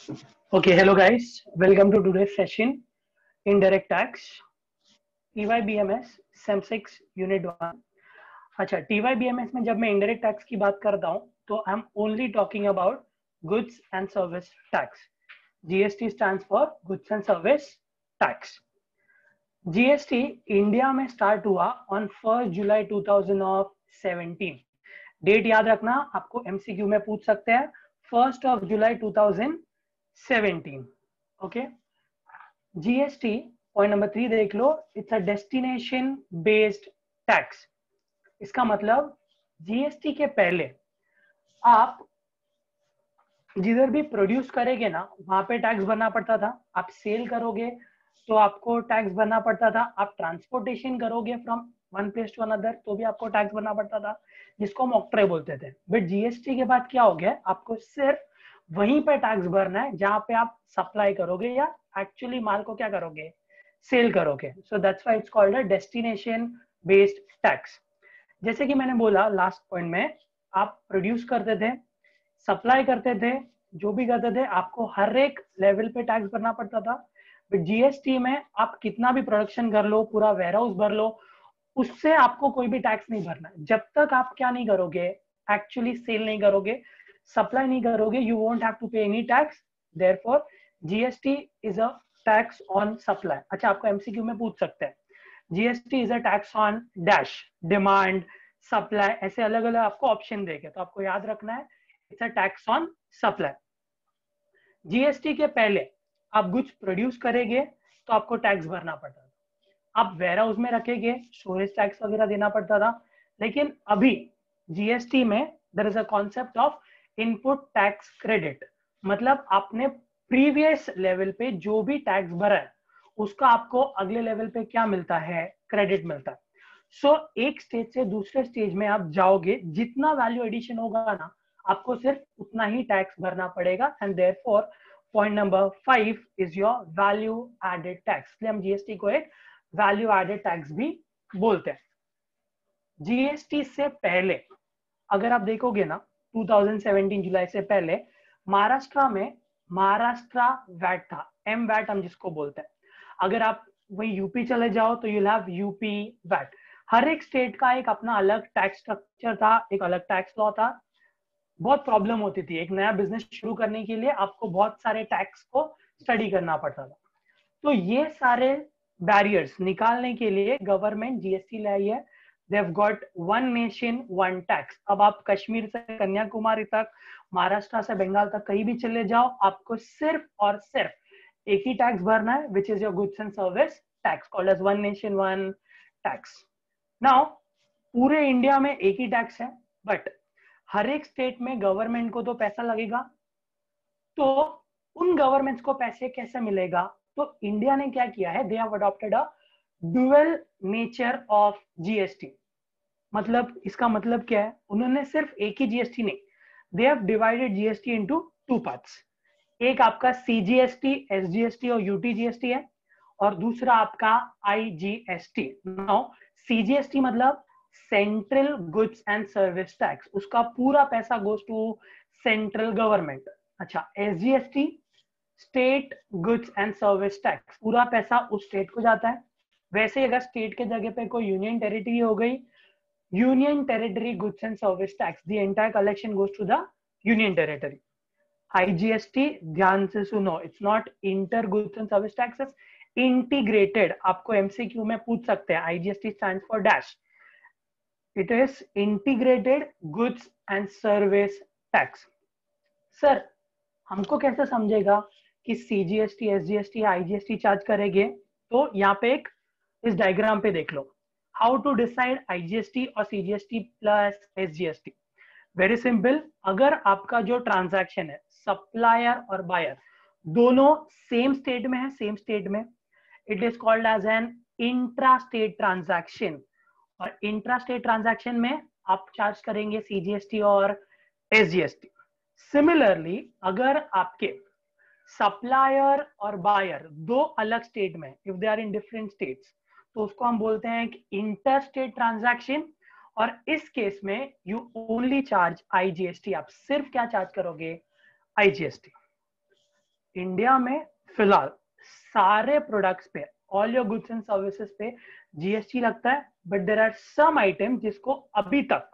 Okay, hello guys. Welcome to today's session, Indirect Tax, TYBMS, Sem 6 Unit 1. अच्छा, TYBMS में जब मैं indirect tax की बात करता हूँ, तो I'm only talking about goods and service tax. GST stands for goods and service tax. GST India में स्टार्ट हुआ on 1 जुलाई 2017. डेट याद रखना, आपको MCQ में पूछ सकते हैं. 1 जुलाई 2017. ओके. जीएसटी पॉइंट नंबर 3 देख लो. It's a destination based tax. इसका मतलब जीएसटी के पहले आप जिधर भी प्रोड्यूस करेंगे ना, वहां पे टैक्स भरना पड़ता था. आप सेल करोगे तो आपको टैक्स भरना पड़ता था. आप ट्रांसपोर्टेशन करोगे from one place to another तो भी आपको टैक्स भरना पड़ता था, जिसको हम ऑक्ट्रे बोलते थे. बट जीएसटी के बाद क्या हो गया, आपको सिर्फ वहीं पे टैक्स भरना है जहां पे आप सप्लाई करोगे या एक्चुअली माल को क्या करोगे, सेल करोगे. So that's why it's called a destination based tax. जैसे कि मैंने बोला लास्ट पॉइंट में, आप प्रोड्यूस करते थे, सप्लाई करते थे, जो भी करते थे, आपको हर एक लेवल पे टैक्स भरना पड़ता था. बट जीएसटी में आप कितना भी प्रोडक्शन कर लो, पूरा वेयरहाउस भर लो, उससे आपको कोई भी टैक्स नहीं भरना. जब तक आप क्या नहीं करोगे, एक्चुअली सेल नहीं करोगे, सप्लाई नहीं करोगे, यू वोंट हैव टू पे any tax. Therefore GST is a tax on supply. अच्छा, आपको एमसीक्यू में पूछ सकते हैं, GST is a tax on dash, demand, supply, ऐसे अलग अलग आपको ऑप्शन देंगे, तो आपको याद रखना है it's a tax on supply. GST के पहले आप गुड्स प्रोड्यूस करेंगे तो आपको टैक्स भरना पड़ता था. आप वेयर हाउस में रखेंगे, स्टोरेज टैक्स वगैरह देना पड़ता था. लेकिन अभी जीएसटी में there is a concept of input tax credit. मतलब आपने प्रीवियस लेवल पे जो भी टैक्स भरा है उसका आपको अगले लेवल पे क्या मिलता है, क्रेडिट मिलता है. सो एक स्टेज से दूसरे स्टेज में आप जाओगे, जितना वैल्यू एडिशन होगा ना, आपको सिर्फ उतना ही टैक्स भरना पड़ेगा. And therefore point number 5 is your value added tax. इसलिए हम जीएसटी को एक वैल्यू एडेड टैक्स भी बोलते हैं. जीएसटी से पहले अगर आप देखोगे ना, 2017 जुलाई से पहले महाराष्ट्र में महाराष्ट्र वैट था, एम वैट हम जिसको बोलते हैं. अगर आप वही यूपी चले जाओ तो यूल हैव यूपी वैट. हर एक स्टेट का एक अपना अलग टैक्स स्ट्रक्चर था, एक अलग टैक्स लॉ था. बहुत प्रॉब्लम होती थी, एक नया बिजनेस शुरू करने के लिए आपको बहुत सारे टैक्स को स्टडी करना पड़ता था. तो ये सारे बैरियर्स निकालने के लिए गवर्नमेंट जीएसटी लाई है. They have got one nation one tax. अब आप कश्मीर से कन्याकुमारी तक, महाराष्ट्र से बंगाल तक कहीं भी चले जाओ, आपको सिर्फ और सिर्फ एक ही टैक्स भरना है, which is your goods and service tax, called as one nation one tax. Now पूरे इंडिया में एक ही टैक्स है, बट हर एक स्टेट में गवर्नमेंट को तो पैसा लगेगा. तो उन गवर्नमेंट्स को पैसे कैसे मिलेगा, तो इंडिया ने क्या किया है, they have adopted a dual nature of GST. मतलब इसका मतलब क्या है, उन्होंने सिर्फ एक ही जीएसटी नहीं, they have divided GST into two parts. एक आपका सीजीएसटी, एसजीएसटी और यूटीजीएसटी है, और दूसरा आपका आईजीएसटी. नाउ सीजीएसटी मतलब central goods and service tax, उसका पूरा पैसा गोज टू सेंट्रल गवर्नमेंट. अच्छा, SGST state goods and service tax, पूरा पैसा उस स्टेट को जाता है. वैसे अगर स्टेट के जगह पे कोई यूनियन टेरिटरी हो गई, union territory goods and service tax, the entire collection goes to the union territory. IGST ध्यान से सुनो, it's not inter goods and service taxes, integrated. आपको एमसीक्यू में पूछ सकते हैं, IGST stands for dash, it is integrated goods and service tax. Sir हमको कैसे समझेगा कि सीजीएसटी, एसजीएसटी, आईजीएसटी चार्ज करेंगे, तो यहाँ पे एक इस डायग्राम पे देख लो, हाउ टू डिसाइड आईजीएसटी और CGST plus SGST. Very simple. अगर आपका जो ट्रांजैक्शन है, सप्लायर और बायर दोनों सेम स्टेट में है, सेम स्टेट में, it is called as an intra state transaction. और इंट्रा स्टेट ट्रांजैक्शन में आप चार्ज करेंगे सीजीएसटी और एसजीएसटी. सिमिलरली अगर आपके सप्लायर और बायर दो अलग स्टेट में, if they are in different states, तो उसको हम बोलते हैं इंटर स्टेट ट्रांजैक्शन. और इस केस में यू ओनली चार्ज आईजीएसटी. आप सिर्फ क्या चार्ज करोगे, आईजीएसटी. इंडिया में फिलहाल सारे प्रोडक्ट्स पे, all your goods and services पे जीएसटी लगता है, but there are some item जिसको अभी तक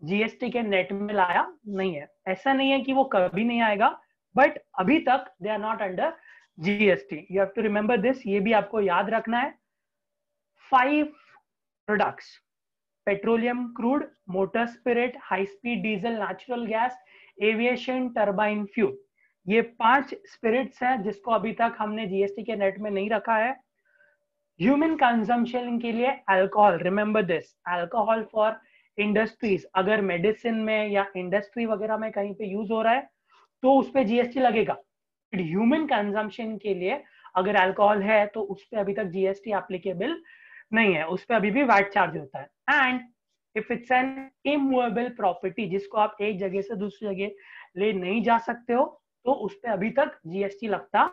जीएसटी के नेट में लाया नहीं है। ऐसा नहीं है कि वो कभी नहीं आएगा, बट अभी तक they are not under GST. You have to remember this, ये भी आपको याद रखना है। 5 products, petroleum crude, motor spirit, high speed diesel, natural gas, aviation, turbine fuel, ये 5 स्पिरिट्स हैं जिसको अभी तक हमने जीएसटी के नेट में नहीं रखा है। ह्यूमन कंजम्पशन के लिए alcohol, remember this, alcohol for industries, अगर मेडिसिन में या इंडस्ट्री वगैरह में कहीं पे यूज हो रहा है तो उस पर जीएसटी लगेगा। ह्यूमन कंजम्पशन के लिए अगर अल्कोहल है तो उस पर अभी तक जीएसटी एप्लीकेबल नहीं है, उस पर अभी भी वैट चार्ज होता है। And if it's an immovable property, जिसको आप एक जगह से दूसरी जगह ले नहीं जा सकते हो, तो उस पर अभी तक जीएसटी लगता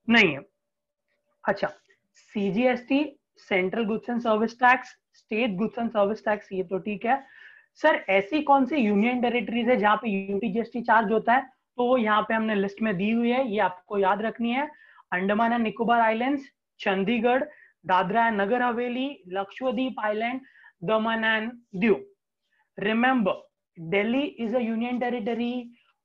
नहीं है। अच्छा, CGST, central goods and service tax, state goods and service tax, ये तो ठीक है। सर ऐसी कौन सी यूनियन टेरिटरीज है जहां पे यूटी जीएसटी चार्ज होता है? तो वो यहाँ पे हमने लिस्ट में दी हुई है, ये आपको याद रखनी है। Andaman and Nicobar islands, Chandigarh, Dadra and Nagar Haveli, Lakshadweep island, Daman and Diu. Remember, Delhi is a union territory,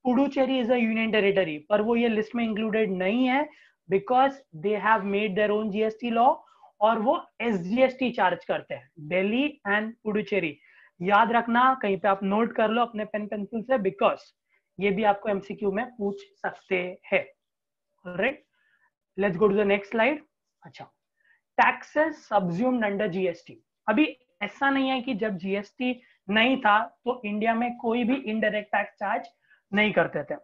Puducherry is a union territory, पर वो ये लिस्ट में इंक्लूडेड नहीं है because they have made their own GST law और वो एसजीएसटी चार्ज करते हैं, दिल्ली एंड पुडुचेरी। याद रखना, कहीं पे आप नोट कर लो अपने पेन पेंसिल से, बिकॉज ये भी आपको एमसीक्यू में पूछ सकते हैं। Right, let's go to the next slide. अच्छा, टैक्सेस सब्ज्यूम्ड अंडर जीएसटी। अभी ऐसा नहीं है कि जब जीएसटी नहीं था तो इंडिया में कोई भी इनडायरेक्ट टैक्स चार्ज नहीं करते थे।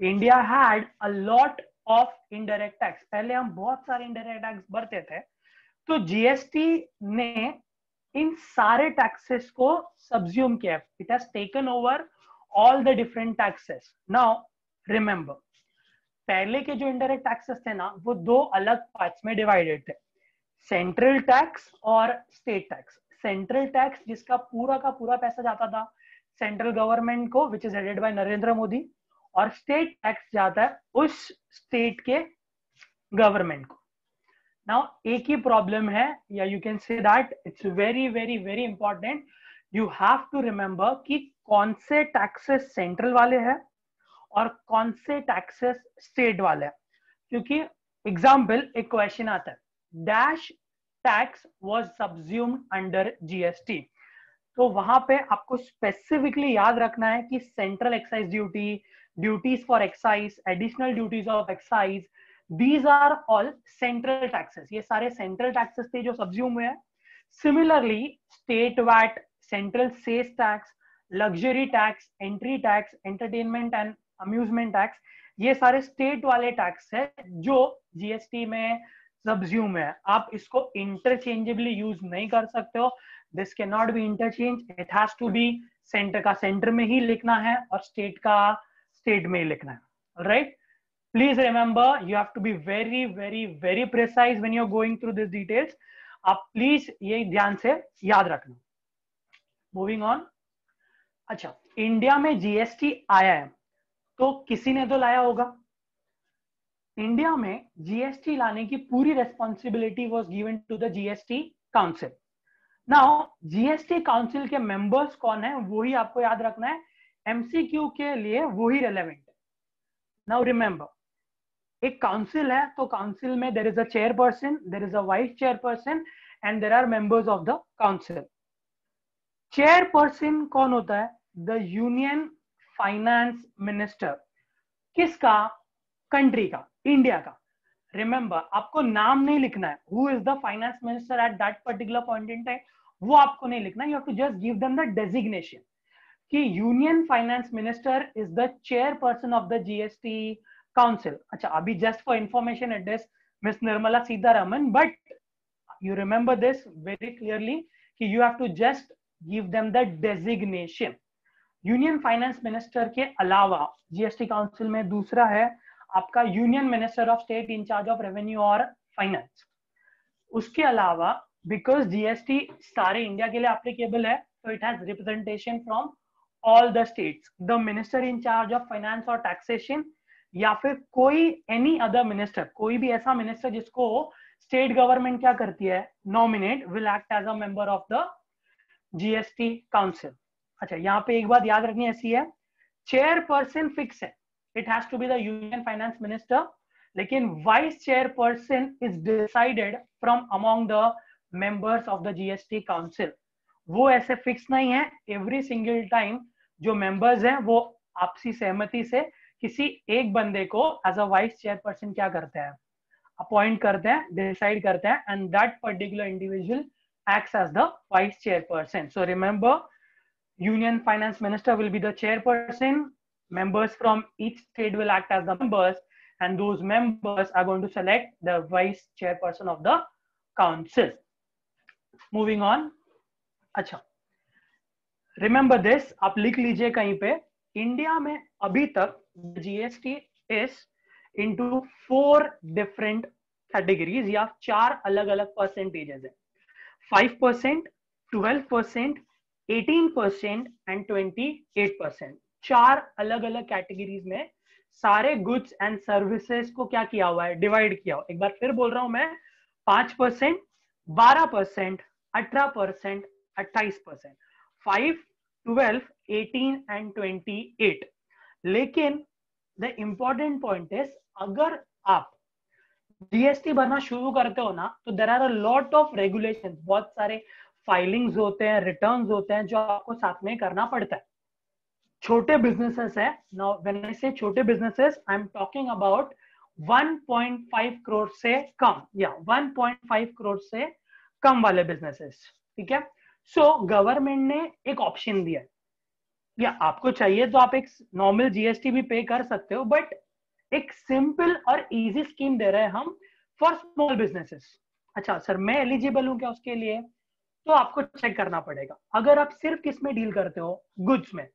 India had a lot of indirect tax, पहले हम बहुत सारे इनडायरेक्ट टैक्स भरते थे, तो जीएसटी ने इन सारे टैक्सेस को सब्ज्यूम किया। It has taken over all the different taxes. Now remember, पहले के जो इनडायरेक्ट टैक्सेस थे ना, वो 2 अलग पार्ट्स में डिवाइडेड थे, सेंट्रल टैक्स और स्टेट टैक्स। सेंट्रल टैक्स जिसका पूरा का पूरा पैसा जाता था सेंट्रल गवर्नमेंट को, which is headed by Narendra Modi, और स्टेट टैक्स जाता है उस स्टेट के गवर्नमेंट को। नाउ एक ही प्रॉब्लम है, या you can say that it's very very very important, you have to remember कि कौन से टैक्सेस सेंट्रल वाले हैं और कौन से टैक्सेस स्टेट वाले हैं। क्योंकि एग्जाम्पल, एक क्वेश्चन आता है, dash tax was subsumed under GST, तो वहां पे आपको स्पेसिफिकली याद रखना है कि central excise duty, duties for excise, additional duties of excise, these are all central taxes. ये सारे सेंट्रल टैक्सेस थे जो सब्ज्यूम हुए हैं। Similarly state VAT, central cess tax, luxury tax, entry tax, entertainment and amusement tax, ये सारे state वाले tax है जो जीएसटी में सब्ज्यूम है। आप इसको इंटरचेंजेबली यूज नहीं कर सकते हो, this can not be interchange, it has to be center का सेंटर में ही लिखना है और स्टेट का स्टेट में ही लिखना है। Right, please remember, you have to be very very very precise when you are going through this details. आप प्लीज ये ध्यान से याद रखना। Moving on. अच्छा, इंडिया में जीएसटी आया है तो किसी ने तो लाया होगा। इंडिया में जीएसटी लाने की पूरी responsibility was given to the GST council. Now GST council के मेंबर्स कौन है वो ही आपको याद रखना है, एमसीक्यू के लिए वो ही रेलेवेंट है। नाउ रिमेंबर, एक काउंसिल है तो काउंसिल में there is a chairperson, there is a vice chairperson and there are members of the council. Chairperson कौन होता है? The union finance minister. किसका? कंट्री का, इंडिया का। रिमेंबर, आपको नाम नहीं लिखना है, who is the finance minister at that particular point in time, वो आपको नहीं लिखना, you have to just give them the designation कि union finance minister is the chairperson of the GST council. अच्छा, अभी just for information it is miss Nirmala Sitharaman, but you remember this very clearly कि you have to just give them the designation. Union finance minister के अलावा GST council में दूसरा है आपका union minister of state in charge of revenue और finance. उसके अलावा बिकॉज जीएसटी सारे इंडिया के लिए एप्लीकेबल है तो it has representation from all the states. The minister in charge of finance और टैक्सेशन, या फिर कोई एनी अदर मिनिस्टर, कोई भी ऐसा मिनिस्टर जिसको स्टेट गवर्नमेंट क्या करती है, nominate, will act as a member of the GST council. अच्छा, यहाँ पे एक बात याद रखनी ऐसी है, चेयरपर्सन फिक्स है, it has to be the union finance minister, लेकिन vice chairperson is decided from among the members of the GST council. वो ऐसे फिक्स नहीं है, एवरी सिंगल टाइम जो मेंबर्स हैं वो आपसी सहमति से किसी एक बंदे को एज अ वाइस चेयरपर्सन क्या करते हैं, अपॉइंट करते हैं, डिसाइड करते हैं, and that particular individual acts as the vice chairperson. So remember, Union Finance Minister will be the chairperson. Members from each state will act as the members, and those members are going to select the vice chairperson of the council. Moving on. अच्छा, remember this, आप लिख लीजिए कहीं पे, India में अभी तक GST is into 4 different categories या 4 अलग अलग परसेंटेजेस है, 5%, 12%, 18% एंड 28%। 4 अलग अलग कैटेगरीज में सारे गुड्स एंड सर्विसेज को क्या किया हुआ है, डिवाइड किया हुआ। एक बार फिर बोल रहा हूं मैं, 5%, 12%, 18%, 28%, 5, 12, 18 एंड 28। लेकिन द इंपॉर्टेंट पॉइंट इज, अगर आप जीएसटी भरना शुरू करते हो ना, तो there are a lot of regulations, बहुत सारे फाइलिंग्स होते हैं, रिटर्न्स होते हैं जो आपको साथ में करना पड़ता है। छोटे बिजनेसेस है, नाउ व्हेन आई से छोटे businesses, I am talking about 1.5 crore से कम, या 1.5 करोड़ से कम वाले बिजनेसेस, ठीक है। सो गवर्नमेंट ने एक ऑप्शन दिया है, या आपको चाहिए तो आप एक नॉर्मल जीएसटी भी पे कर सकते हो, बट एक सिंपल और इजी स्कीम दे रहे हैं हम फॉर स्मॉल बिजनेसेस। अच्छा सर, मैं एलिजिबल हूं क्या उसके लिए? तो आपको चेक करना पड़ेगा। अगर आप सिर्फ किस में डील करते हो, गुड्स में,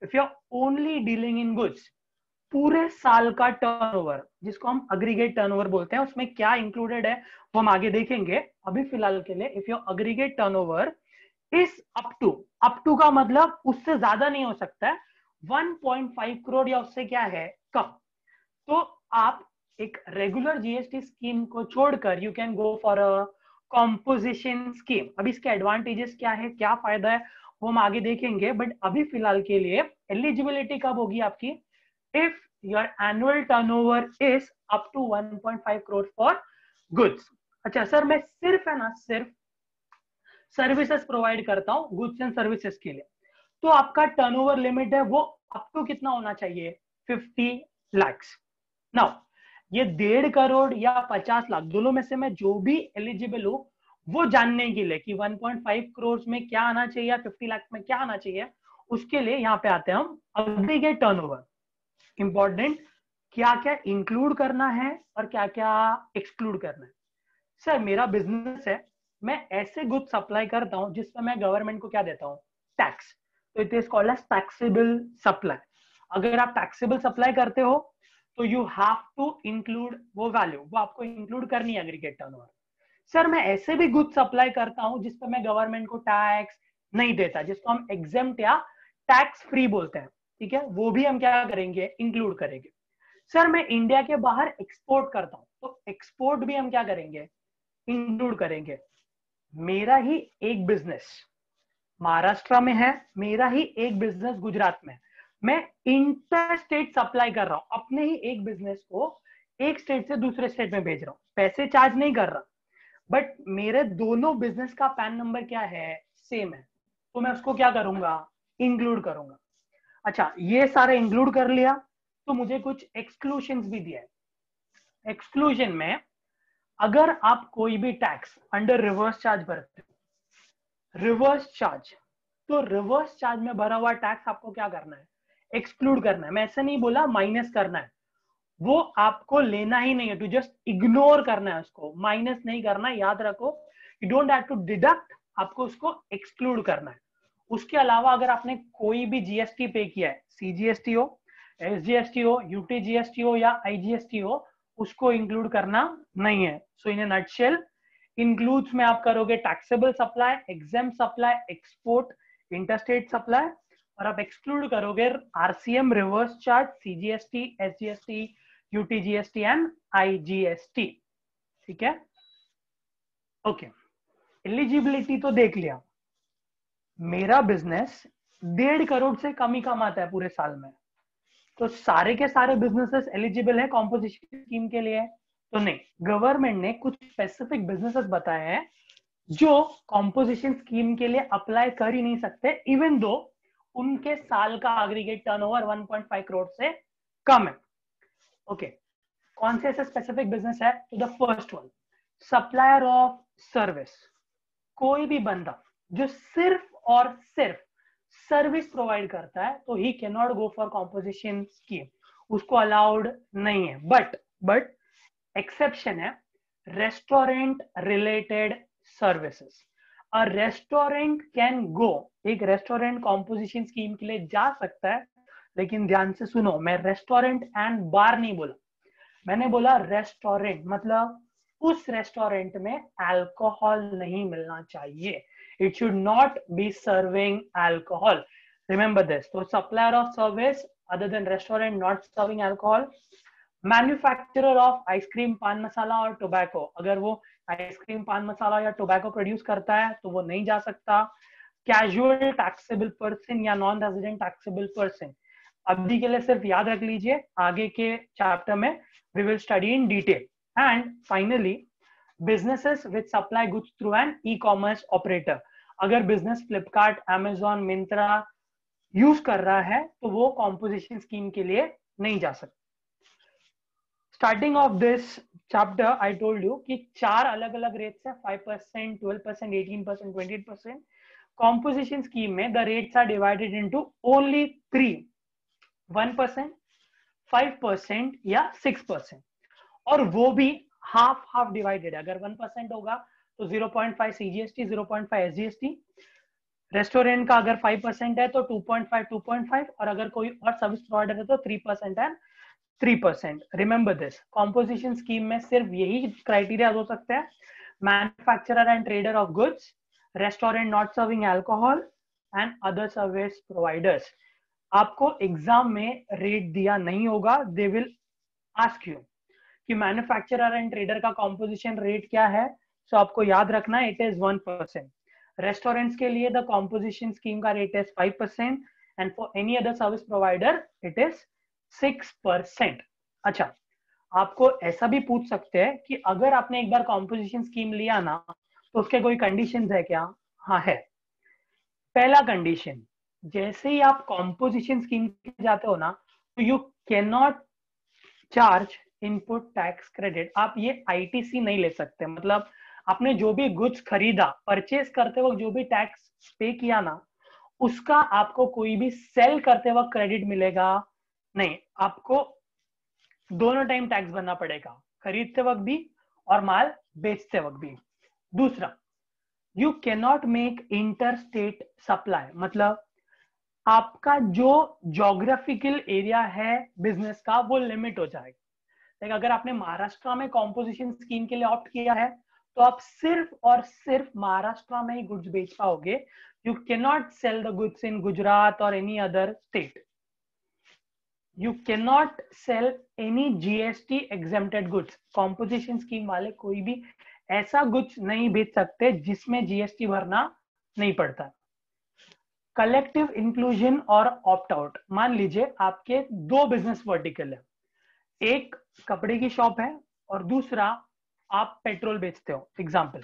if you are only dealing in goods, पूरे साल का टर्नओवर, जिसको हम अग्रीगेट टर्नओवर बोलते हैं, उसमें क्या इंक्लूडेड है वो हम आगे देखेंगे। अभी फिलहाल के लिए, if your aggregate turnover is up to का मतलब उससे ज्यादा नहीं हो सकता है, 1.5 करोड़ या उससे क्या है कम, तो आप एक रेगुलर जीएसटी स्कीम को छोड़कर you can go for a composition scheme. अब इसके एडवांटेजेस क्या है, क्या फायदा है, वो हम आगे देखेंगे, बट अभी फिलहाल के लिए एलिजिबिलिटी कब होगी आपकी, if your annual turnover is up to 1.5 crore for goods. अच्छा सर, मैं सिर्फ है ना, सिर्फ सर्विसेज प्रोवाइड करता हूं गुड्स एंड सर्विसेज के लिए, तो आपका टर्नओवर लिमिट है वो अप टू कितना होना चाहिए, 50 लाख। नाउ ये 1.5 करोड़ या 50 लाख, दोनों में से मैं जो भी एलिजिबल हूं, वो जानने के लिए कि 1.5 करोड़ में क्या आना चाहिए या 50 लाख में क्या आना चाहिए, उसके लिए यहाँ पे आते हैं हम अग्रीगेट टर्नओवर। इंपॉर्टेंट, क्या क्या इंक्लूड करना है और क्या क्या एक्सक्लूड करना है। सर मेरा बिजनेस है, मैं ऐसे गुड्स सप्लाई करता हूं जिसमें मैं गवर्नमेंट को क्या देता हूं, टैक्स, तो it is called as taxable supply. अगर आप टैक्सेबल सप्लाई करते हो तो यू हैव टू इंक्लूड वो वैल्यू, वो आपको इंक्लूड करनी है एग्रीगेट टर्नओवर। सर मैं ऐसे भी गुड्स सप्लाई करता हूं जिस पर मैं गवर्नमेंट को टैक्स नहीं देता, जिसको हम एग्जेम्प्ट या टैक्स फ्री बोलते हैं, ठीक है, वो भी हम क्या करेंगे, इंक्लूड करेंगे। सर मैं इंडिया के बाहर एक्सपोर्ट करता हूं, तो एक्सपोर्ट भी हम क्या करेंगे, इंक्लूड करेंगे। मेरा ही एक बिजनेस महाराष्ट्र में है, मेरा ही एक बिजनेस गुजरात में है, मैं इंटर स्टेट सप्लाई कर रहा हूं, अपने ही एक बिजनेस को एक स्टेट से दूसरे स्टेट में भेज रहा हूं, पैसे चार्ज नहीं कर रहा, बट मेरे दोनों बिजनेस का पैन नंबर क्या है, सेम है, तो मैं उसको क्या करूंगा, इंक्लूड करूंगा। अच्छा, ये सारे इंक्लूड कर लिया, तो मुझे कुछ एक्सक्लूशंस भी दिया है। एक्सक्लूजन में, अगर आप कोई भी टैक्स अंडर रिवर्स चार्ज भरते हो, रिवर्स चार्ज, तो रिवर्स चार्ज में भरा हुआ टैक्स आपको क्या करना है, एक्सक्लूड करना है। मैं ऐसे नहीं बोला माइनस करना है, वो आपको लेना ही नहीं है, टू जस्ट इग्नोर करना है उसको, माइनस नहीं करना है, याद रखो, you don't have to deduct, आपको उसको एक्सक्लूड करना है। उसके अलावा अगर आपने कोई भी जीएसटी पे किया है, सीजीएसटी हो, एसजीएसटी हो, यूटीजीएसटी हो या आईजीएसटी हो, उसको इंक्लूड करना नहीं है। सो इन ए नटशेल, इंक्लूड्स में आप करोगे taxable supply, exempt supply, export, interstate supply, और आप एक्सक्लूड करोगे RCM, reverse charge, CGST, SGST, UTGST and IGST। ठीक है, ओके। एलिजिबिलिटी तो देख लिया, मेरा बिजनेस 1.5 करोड़ से कम ही कमाता है पूरे साल में, तो सारे के सारे बिजनेसेस एलिजिबल है कॉम्पोजिशन स्कीम के लिए? तो नहीं, गवर्नमेंट ने कुछ स्पेसिफिक बिजनेसेस बताए हैं जो कॉम्पोजिशन स्कीम के लिए अप्लाई कर ही नहीं सकते, इवन दो उनके साल का एग्रीगेट टर्नओवर 1.5 करोड़ से कम है। ओके, कौन से ऐसे स्पेसिफिक बिजनेस है? तो the first one, supplier of service. कोई भी बंदा जो सिर्फ और सिर्फ सर्विस प्रोवाइड करता है तो he can not go for composition scheme, उसको अलाउड नहीं है। बट एक्सेप्शन है, restaurant related services. A restaurant can go, एक रेस्टोरेंट कॉम्पोजिशन स्कीम के लिए जा सकता है, लेकिन ध्यान से सुनो, मैं रेस्टोरेंट एंड बार नहीं बोला, मैंने बोला रेस्टोरेंट, मतलब उस रेस्टोरेंट में अल्कोहल नहीं मिलना चाहिए। It should not be serving alcohol, remember this. तो supplier of service other than restaurant not serving alcohol. Manufacturer of ice cream, paan masala और टोबैको, अगर वो आइसक्रीम, पान मसाला या टोबैको प्रोड्यूस करता है तो वो नहीं जा सकता। कैजुअल टैक्सेबल पर्सन या नॉन रेजिडेंट टैक्सेबल पर्सन, अभी के लिए सिर्फ याद रख लीजिए, आगे के चैप्टर में we will study in detail. And finally, businesses which supply goods through an e-commerce operator, अगर business Flipkart, Amazon, Myntra use कर रहा है तो वो कॉम्पोजिशन स्कीम के लिए नहीं जा सकता। Starting of this chapter I told you कि 4 अलग अलग रेट्स है, 5%, 12%, 18%, 28%। कॉम्पोजिशन स्कीम में the rates are divided into only 3, 1%, 5% या 6%, और वो भी हाफ हाफ डिवाइडेड है। अगर 1% होगा तो 0.5 CGST, 0.5 SGST। रेस्टोरेंट का अगर 5% है तो 2.5 2.5, और अगर कोई और सर्विस प्रोवाइडर है तो 3% and 3%। Remember this, composition scheme में सिर्फ यही क्राइटेरिया हो सकते हैं, manufacturer and trader of goods, restaurant not serving alcohol and other service providers. आपको एग्जाम में रेट दिया नहीं होगा, दे विल आस्क यू कि मैन्युफैक्चरर एंड ट्रेडर का कॉम्पोजिशन रेट क्या है, सो आपको याद रखना है, इट इज 1%। रेस्टोरेंट्स के लिए द कॉम्पोजिशन स्कीम का rate is 5% and for any other service provider it is 6%। अच्छा, आपको ऐसा भी पूछ सकते हैं कि अगर आपने एक बार कॉम्पोजिशन स्कीम लिया ना तो उसके कोई कंडीशंस है क्या? हाँ है। पहला कंडीशन, जैसे ही आप कॉम्पोजिशन स्कीम जाते हो ना तो you can not charge input tax credit. आप ये ITC नहीं ले सकते, मतलब आपने जो भी गुड्स खरीदा, परचेज करते वक्त जो भी टैक्स पे किया ना, उसका आपको कोई भी सेल करते वक्त क्रेडिट मिलेगा नहीं। आपको दोनों टाइम टैक्स भरना पड़ेगा, खरीदते वक्त भी और माल बेचते वक्त भी। दूसरा, you can not make inter state supply, मतलब आपका जो ज्योग्राफिकल एरिया है बिजनेस का वो लिमिट हो जाएगा। लाइक अगर आपने महाराष्ट्र में कॉम्पोजिशन स्कीम के लिए ऑप्ट किया है तो आप सिर्फ और सिर्फ महाराष्ट्र में ही गुड्स बेच पाओगे। You can not sell the goods in Gujarat और any other state. You can not sell any GST exempted goods. Composition scheme वाले कोई भी ऐसा गुड्स नहीं बेच सकते जिसमें GST भरना नहीं पड़ता। कलेक्टिव इंक्लूजन और ऑप्ट आउट, मान लीजिए आपके 2 बिजनेस वर्टिकल है, एक कपड़े की शॉप है और दूसरा आप पेट्रोल बेचते हो एग्जाम्पल।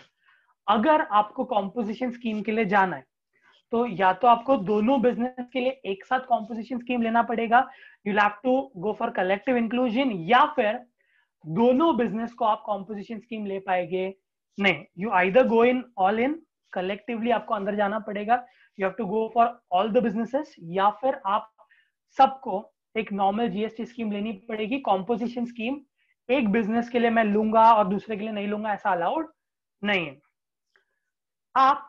अगर आपको कॉम्पोजिशन स्कीम के लिए जाना है तो या तो आपको दोनों बिजनेस के लिए एक साथ कॉम्पोजिशन स्कीम लेना पड़ेगा, you have to go for collective inclusion, या फिर दोनों बिजनेस को आप कॉम्पोजिशन स्कीम ले पाएंगे नहीं। You either go in all in, collectively आपको अंदर जाना पड़ेगा, you have to go for all the businesses, या फिर आप सबको एक नॉर्मल GST स्कीम लेनी पड़ेगी। कॉम्पोजिशन स्कीम एक बिजनेस के लिए मैं लूंगा और दूसरे के लिए नहीं लूंगा, ऐसा अलाउड नहीं है। आप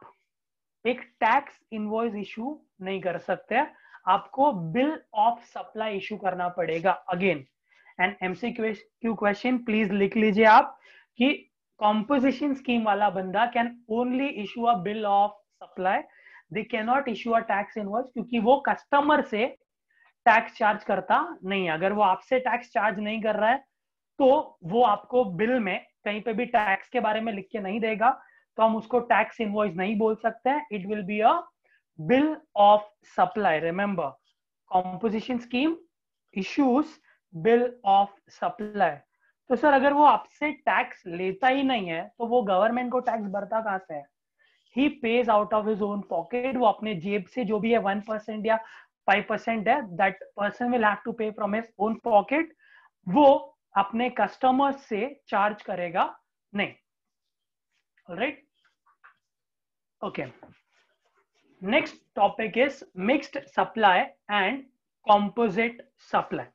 एक टैक्स इनवॉइस इशू नहीं कर सकते, आपको बिल ऑफ सप्लाई इशू करना पड़ेगा। Again and MCQ question please लिख लीजिए आप कि कॉम्पोजिशन स्कीम वाला बंदा can only issue a bill of supply, they can not issue a tax invoice, क्योंकि वो कस्टमर से टैक्स चार्ज करता नहीं है। अगर वो आपसे टैक्स चार्ज नहीं कर रहा है तो वो आपको बिल में कहीं पे भी टैक्स के बारे में लिख के नहीं देगा, तो हम उसको टैक्स इनवॉइस नहीं बोल सकते हैं। It will be a bill of supply. Remember, composition scheme issues bill of supply. तो सर अगर वो आपसे टैक्स लेता ही नहीं है तो वो गवर्नमेंट को टैक्स भरता कहां से है? He pays out of his own pocket. वो अपने जेब से जो भी है 1% या 5% है, that person will have to pay from his own pocket. वो अपने कस्टमर्स से चार्ज करेगा नहीं। Alright, okay. Next topic is mixed supply and composite supply.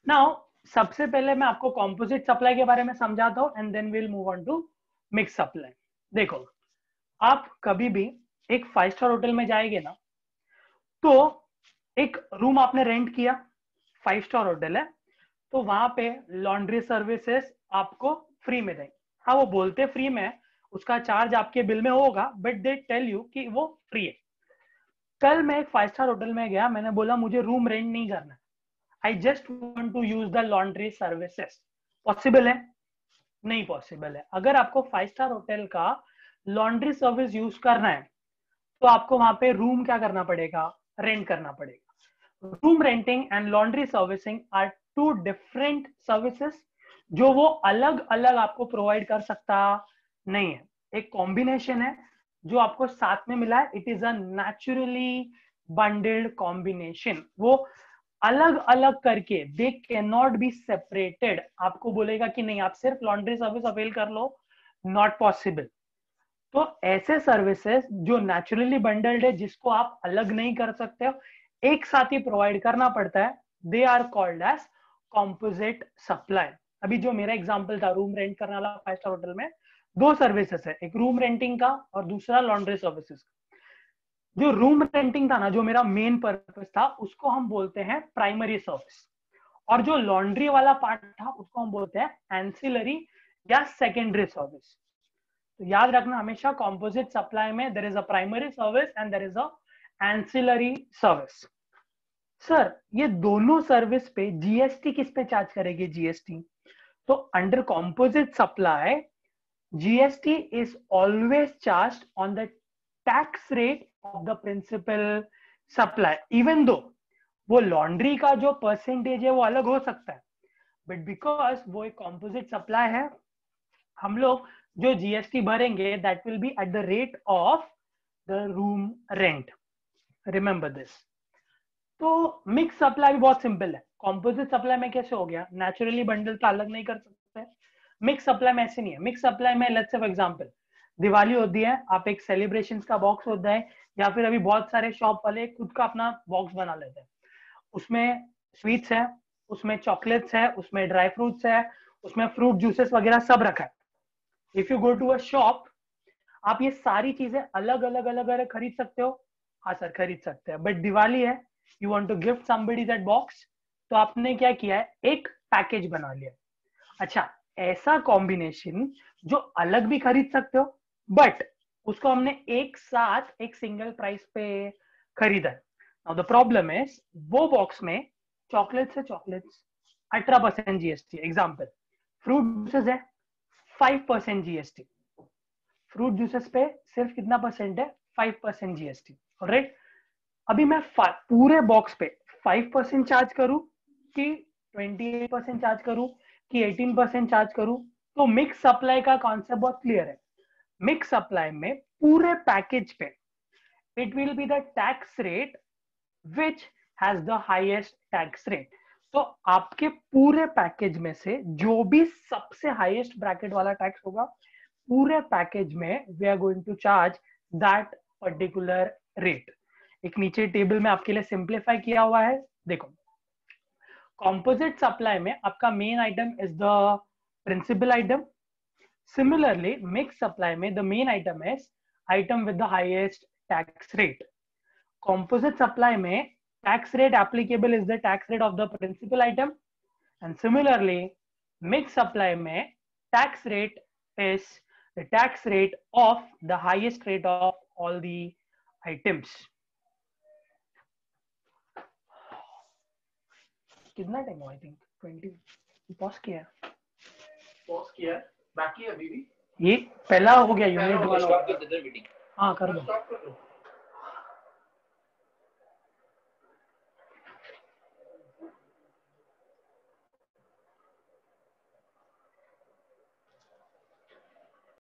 Now सबसे पहले मैं आपको कॉम्पोजिट सप्लाई के बारे में समझाता हूं and then will move on to mix supply. देखो, आप कभी भी एक 5 स्टार होटल में जाएंगे ना, तो एक रूम आपने रेंट किया, 5 स्टार होटल है, तो वहां पे लॉन्ड्री सर्विसेज आपको फ्री में देंगे। हाँ, वो बोलते फ्री में है, उसका चार्ज आपके बिल में होगा, बट दे टेल यू कि वो फ्री है। कल मैं एक 5 स्टार होटल में गया, मैंने बोला मुझे रूम रेंट नहीं करना, I just want to use the laundry services. Possible है? नहीं पॉसिबल है। अगर आपको 5 स्टार होटल का लॉन्ड्री सर्विस यूज करना है तो आपको वहां पे रूम क्या करना पड़ेगा? रेंट करना पड़ेगा। Room renting and laundry servicing are two different services जो वो अलग अलग आपको प्रोवाइड कर सकता नहीं है। एक कॉम्बिनेशन है जो आपको साथ में मिला है। It is a naturally bundled combination. वो अलग अलग करके they can not be separated. आपको बोलेगा कि नहीं आप सिर्फ लॉन्ड्री सर्विस अवेल कर लो, नॉट पॉसिबल। तो ऐसे सर्विसेज जो नेचुरली बंडल्ड है, जिसको आप अलग नहीं कर सकते हो, एक साथ ही प्रोवाइड करना पड़ता है, they are called as composite supply. अभी जो मेरा एग्जांपल था रूम रेंट करने वाला 5 स्टार होटल में, 2 सर्विसेज है, एक रूम रेंटिंग का और दूसरा लॉन्ड्री सर्विसेज का। जो रूम रेंटिंग था ना, जो मेरा मेन पर्पस था, उसको हम बोलते हैं प्राइमरी सर्विस, और जो लॉन्ड्री वाला पार्ट था उसको हम बोलते हैं एंसिलरी या सेकेंडरी सर्विस। तो याद रखना हमेशा, कॉम्पोजिट सप्लाई में there is a primary service and there is an ancillary service. Sir ये दोनों सर्विस पे जीएसटी किस पे चार्ज करेगी? जीएसटी तो under composite supply GST is always charge on the tax rate of the principal supply. Even though वो laundry का जो परसेंटेज है वो अलग हो सकता है, बट बिकॉज वो एक कॉम्पोजिट सप्लाई है, हम लोग जो जीएसटी भरेंगे that will be at the rate of the room rent. Remember this. तो मिक्स सप्लाई भी बहुत सिंपल है। कॉम्पोजिट सप्लाई में कैसे हो गया, नेचुरली बंडल तो अलग नहीं कर सकते। मिक्स सप्लाई में ऐसे नहीं है। मिक्स सप्लाई में let's say for example Diwali होती है, आप एक सेलिब्रेशंस का बॉक्स होता है, या फिर अभी बहुत सारे शॉप वाले खुद का अपना बॉक्स बना लेते हैं। उसमें स्वीट्स है, उसमें चॉकलेट्स है, उसमें ड्राई फ्रूट्स है, उसमें फ्रूट जूसेस वगैरह सब रखा है। If you go to a shop, आप ये सारी चीजें अलग अलग अलग अलग खरीद सकते हो। हाँ सर खरीद सकते हैं, बट दिवाली है, you want to gift somebody that box, तो आपने क्या किया है, एक पैकेज बना लिया। अच्छा, ऐसा कॉम्बिनेशन जो अलग भी खरीद सकते हो, बट उसको हमने एक साथ एक सिंगल प्राइस पे खरीदा है। नाउ द प्रॉब्लम इज वो बॉक्स में चॉकलेट्स है, chocolates 18% GST. Example, fruit juices है 5% जीएसटी। फ्रूट जूसेस पे सिर्फ कितना परसेंट है? 5% जीएसटी। ऑलराइट, अभी मैं पूरे बॉक्स पे 5% चार्ज करूं कि 28% चार्ज करूं कि 18% चार्ज करूं? तो मिक्स सप्लाई का कॉन्सेप्ट बहुत क्लियर है। मिक्स सप्लाई में पूरे पैकेज पे it will be the tax rate which has the highest tax rate. तो आपके पूरे पैकेज में से जो भी सबसे हाईएस्ट ब्रैकेट वाला टैक्स होगा, पूरे पैकेज में we are going to charge that particular rate. एक नीचे टेबल में आपके लिए सिंप्लीफाई किया हुआ है, देखो। कॉम्पोजिट सप्लाई में आपका main item is the principal item. Similarly mix supply में the main item is item with the highest tax rate. Composite supply में tax rate applicable is the tax rate of the principal item, and similarly mixed supply में tax rate is the tax rate of the highest rate of all the items. कितना time हुआ? I think 20 pause किया बाकी है अभी भी। ये पहला हो गया यूनिट 1 स्टॉप कर देते हैं मीटिंग। हाँ कर दो। स्टॉप कर दो।